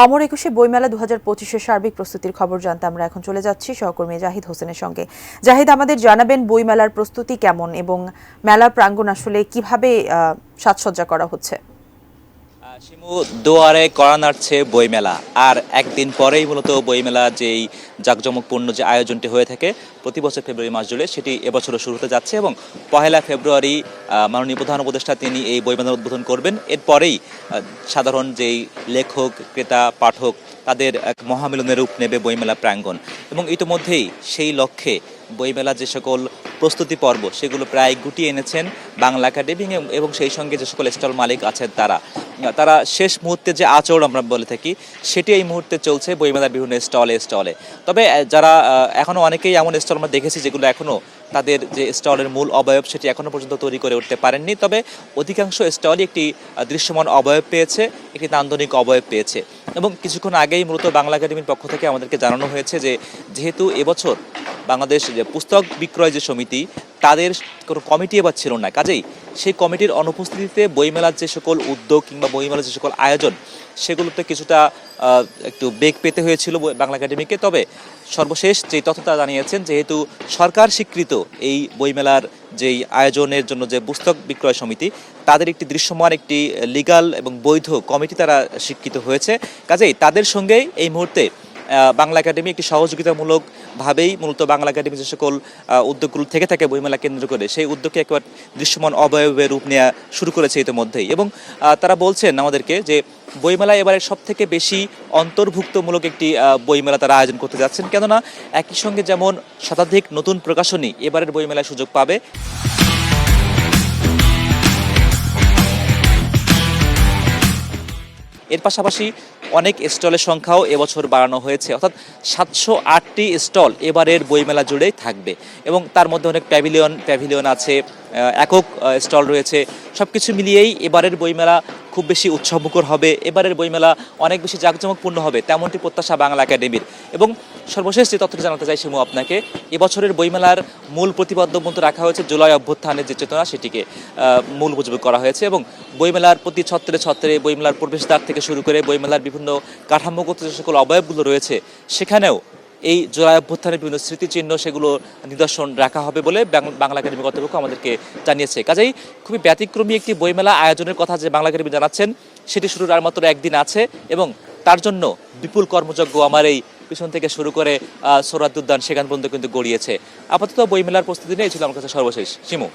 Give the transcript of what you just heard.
অমর একুশে বইমেলা 2025-এর সার্বিক প্রস্তুতির খবর জানতে আমরা এখন চলে যাচ্ছি সহকর্মী জাহিদ হোসেনের সঙ্গে। জাহিদ, আমাদের জানাবেন বইমেলার প্রস্তুতি কেমন এবং মেলার প্রাঙ্গণ আসলে কিভাবে সাজসজ্জা করা হচ্ছে? শিমু, দুয়ারে কড়া নাড়ছে বইমেলা। আর একদিন পরেই মূলত বইমেলা যেই জাঁকজমকপূর্ণ যে আয়োজনটি হয়ে থাকে প্রতি বছর ফেব্রুয়ারি মাস জুড়ে, সেটি এবছরও শুরু হতে যাচ্ছে এবং 1 ফেব্রুয়ারি মাননীয় প্রধান উপদেষ্টা তিনি এই বইমেলার উদ্বোধন করবেন। এরপরেই সাধারণ যেই লেখক, ক্রেতা, পাঠক তাদের এক মহামিলনের রূপ নেবে বইমেলা প্রাঙ্গণ। এবং ইতিমধ্যেই সেই লক্ষ্যে বইমেলা যে সকল প্রস্তুতি পর্ব সেগুলো প্রায় গুটিয়ে এনেছেন বাংলা একাডেমি এবং সেই সঙ্গে যে সকল স্টল মালিক আছেন তারা শেষ মুহূর্তে যে আচরণ আমরা বলে থাকি সেটি এই মুহূর্তে চলছে বইমেলার বিভিন্ন স্টলে। তবে যারা এখনও অনেকেই এমন স্টল আমরা দেখেছি যেগুলো এখনও তাদের যে স্টলের মূল অবয়ব সেটি এখনও পর্যন্ত তৈরি করে উঠতে পারেননি। তবে অধিকাংশ স্টলই একটি দৃশ্যমান অবয়ব পেয়েছে, একটি নান্দনিক অবয়ব পেয়েছে। এবং কিছুক্ষণ আগেই মূলত বাংলা একাডেমির পক্ষ থেকে আমাদেরকে জানানো হয়েছে যে যেহেতু এবছর বাংলাদেশ যে পুস্তক বিক্রয় যে সমিতি তাদের কোনো কমিটি এবার ছিল না, কাজেই সেই কমিটির অনুপস্থিতিতে বইমেলার যে সকল উদ্যোগ কিংবা বইমেলার যে সকল আয়োজন সেগুলোতে কিছুটা একটু বেগ পেতে হয়েছিল বাংলা একাডেমিকে। তবে সর্বশেষ যে তথ্যটা জানিয়েছেন, যেহেতু সরকার স্বীকৃত এই বইমেলার যেই আয়োজনের জন্য যে পুস্তক বিক্রয় সমিতি তাদের একটি দৃশ্যমান একটি লিগাল এবং বৈধ কমিটি তারা স্বীকৃত হয়েছে, কাজেই তাদের সঙ্গেই এই মুহূর্তে বাংলা একাডেমি একটি সহযোগিতামূলকভাবেই মূলত বাংলা একাডেমি যে সকল উদ্যোগগুলো থেকে থাকে বইমেলা কেন্দ্র করে সেই উদ্যোগকে একবার দৃশ্যমান অবয়বের রূপ নেওয়া শুরু করেছে ইতিমধ্যেই। এবং তারা বলছেন আমাদেরকে যে বইমেলা এবারে সব থেকে বেশি অন্তর্ভুক্তমূলক একটি বইমেলা তারা আয়োজন করতে যাচ্ছেন, কেননা একই সঙ্গে যেমন শতাধিক নতুন প্রকাশনী এবারের বইমেলায় সুযোগ পাবে, এর পাশাপাশি অনেক স্টলের সংখ্যাও এবছর বাড়ানো হয়েছে, অর্থাৎ 708টি স্টল এবারের বইমেলা জুড়েই থাকবে। এবং তার মধ্যে অনেক প্যাভিলিয়ন আছে, একক স্টল রয়েছে। সব কিছু মিলিয়েই এবারের বইমেলা খুব বেশি উৎসবমুখর হবে, এবারের বইমেলা অনেক বেশি জাঁকজমকপূর্ণ হবে, তেমনটি প্রত্যাশা বাংলা একাডেমির। এবং সর্বশেষ যে তথ্যটি জানাতে চাই শিমু আপনাকে, এবছরের বইমেলার মূল প্রতিপাদ্য মতো রাখা হয়েছে জুলাই অভ্যুত্থানের যে চেতনা সেটিকে মূল উপযোগ করা হয়েছে। এবং বইমেলার প্রতি ছত্রে বইমেলার প্রবেশদ্বার থেকে শুরু করে বইমেলার বিভিন্ন কাঠামোগত যে সকল অবয়বগুলো রয়েছে সেখানেও এই জুলাই অভ্যুত্থানের বিভিন্ন স্মৃতিচিহ্ন সেগুলো নিদর্শন রাখা হবে বলে বাংলা একাডেমি কর্তৃপক্ষ আমাদেরকে জানিয়েছে। কাজেই খুবই ব্যতিক্রমী একটি বইমেলা আয়োজনের কথা যে বাংলা একাডেমি জানাচ্ছেন সেটি শুরুর আর মাত্র একদিন আছে এবং তার জন্য বিপুল কর্মযজ্ঞ আমার এই পিছন থেকে শুরু করে সোহরাওয়ার্দী উদ্যান সেখান পর্যন্ত কিন্তু গড়িয়েছে। আপাতত বইমেলার প্রস্তুতি নিয়ে ছিল আমার কাছে সর্বশেষ। শিমু।